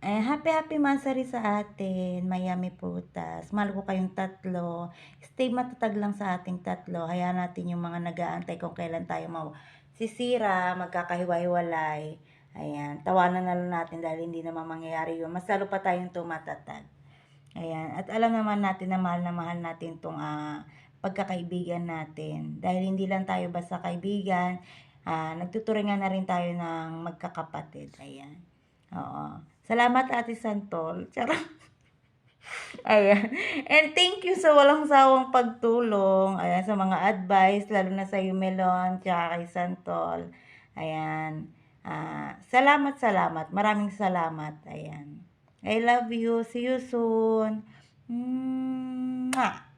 Happy Mansari sa atin, Miami Prutas. Mahal ko kayong tatlo. Stay matatag lang sa ating tatlo. Hayaan natin yung mga nag-aantay kung kailan tayo sisira, magkakahiwa-hiwalay. Ayan, tawanan na lang natin dahil hindi naman mangyayari yun. Mas lalo pa tayong tumatatag. Ayan, at alam naman natin na mahal natin itong pagkakaibigan natin. Dahil hindi lang tayo basta kaibigan, nagtuturingan na rin tayo ng magkakapatid. Ayan. Oo. Salamat, Ate Santol. Charot. Ayan. And thank you sa walang sawang pagtulong. Ayan, sa mga advice, lalo na sa Melon, tsaka kay Santol. Ayan. Salamat. Maraming salamat. Ayan. I love you. See you soon. Mwah.